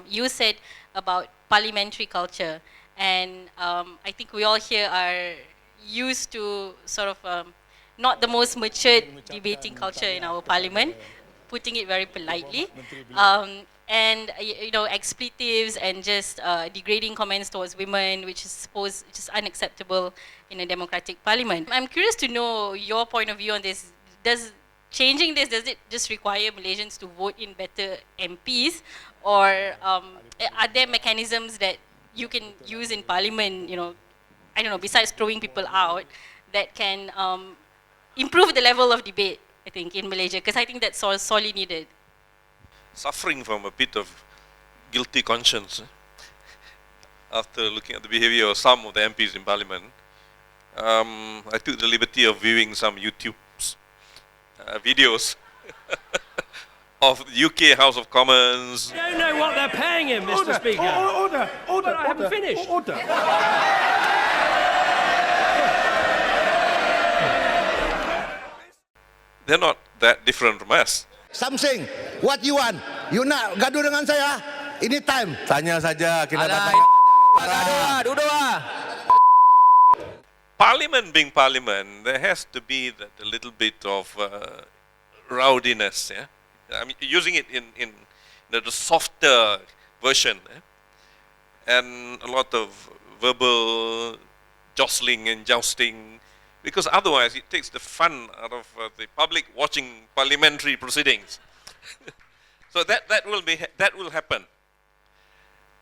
You said about parliamentary culture, and I think we all here are used to sort of not the most matured debating culture in our parliament, putting it very politely, and you know, expletives and just degrading comments towards women, which is supposed just unacceptable in a democratic parliament. I'm curious to know your point of view on this. Does changing this, does it just require Malaysians to vote in better MPs, or are there mechanisms that you can use in parliament, you know, I don't know, besides throwing people out, that can improve the level of debate, I think, in Malaysia, because I think that's sorely needed. Suffering from a bit of guilty conscience after looking at the behavior of some of the MPs in parliament. I took the liberty of viewing some YouTube videos of the UK House of Commons. You don't know what they're paying him, Mr. Speaker. Order! I haven't finished. Order! They're not that different from us. Something, what you want? You nak gaduh dengan saya? Anytime. Tanya saja, kita datang. Duduk lah. Parliament being parliament, there has to be that a little bit of rowdiness. Yeah? I mean, using it in the softer version, and a lot of verbal jostling and jousting, because otherwise it takes the fun out of the public watching parliamentary proceedings. So that will happen.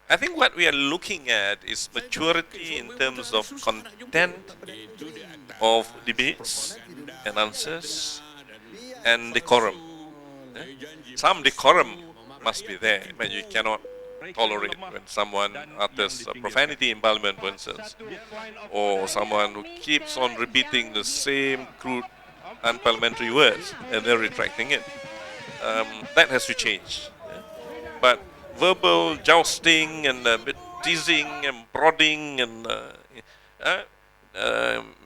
I think what we are looking at is maturity in terms of content of debates and answers and decorum. Some decorum must be there, but you cannot tolerate when someone utters profanity in parliament, for instance, or someone who keeps on repeating the same crude unparliamentary words and they're retracting it. That has to change. But verbal jousting and a bit teasing and prodding and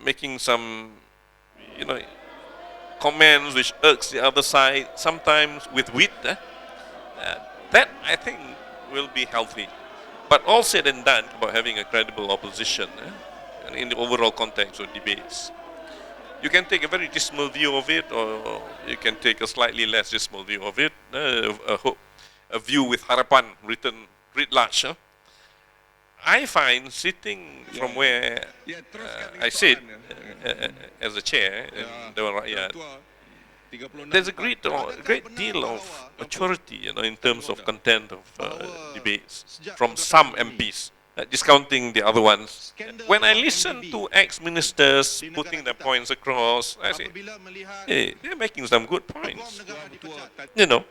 making some, you know, comments which irks the other side, sometimes with wit, that I think will be healthy. But all said and done about having a credible opposition and in the overall context of debates, you can take a very dismal view of it, or you can take a slightly less dismal view of it, a view with harapan written writ large. I find sitting from where I sit as a chair in Dewan Rakyat, there's a great deal of maturity, you know, in terms of content of debates from some MPs, discounting the other ones. When I listen to ex-ministers putting their points across, I say, hey, they're making some good points, you know.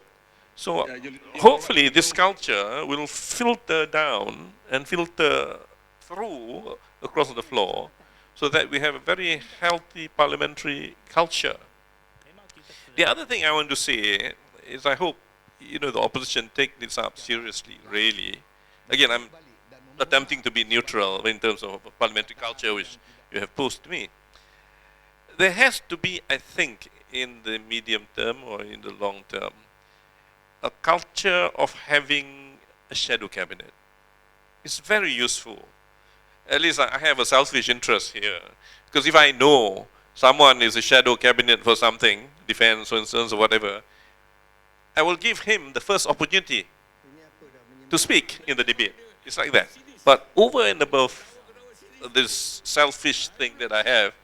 So hopefully this culture will filter down and filter through across the floor, so that we have a very healthy parliamentary culture. The other thing I want to say is I hope, you know, the opposition take this up seriously, really. Again, I'm attempting to be neutral in terms of parliamentary culture, which you have posed to me. There has to be, I think, in the medium term or in the long term, a culture of having a shadow cabinet. It's very useful. At least I have a selfish interest here, because if I know someone is a shadow cabinet for something, defense, for instance, or whatever, I will give him the first opportunity to speak in the debate. It's like that. But over and above this selfish thing that I have,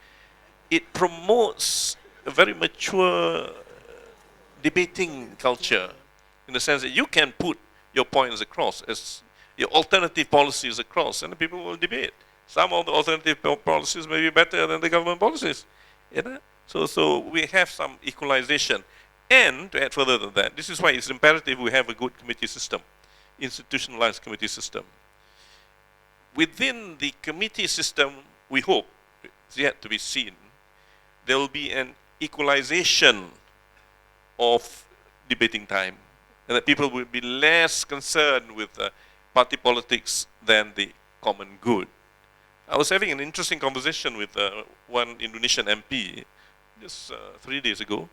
it promotes a very mature debating culture, in the sense that you can put your points across, as your alternative policies across, and the people will debate. Some of the alternative policies may be better than the government policies. You know? So we have some equalization. And to add further than that, this is why it's imperative we have a good committee system, institutionalized committee system. Within the committee system, we hope, it's yet to be seen, there will be an equalization of debating time, and that people will be less concerned with party politics than the common good. I was having an interesting conversation with one Indonesian MP just 3 days ago,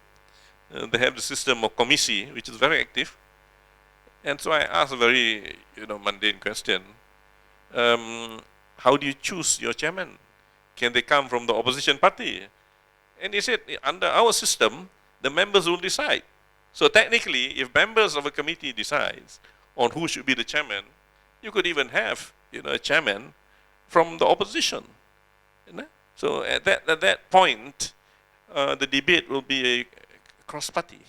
They have the system of committee, which is very active. And so I asked a very, mundane question. How do you choose your chairman? Can they come from the opposition party? And he said, under our system, the members will decide. So technically, if members of a committee decides on who should be the chairman, you could even have, a chairman from the opposition. So at that point, the debate will be a cross-party.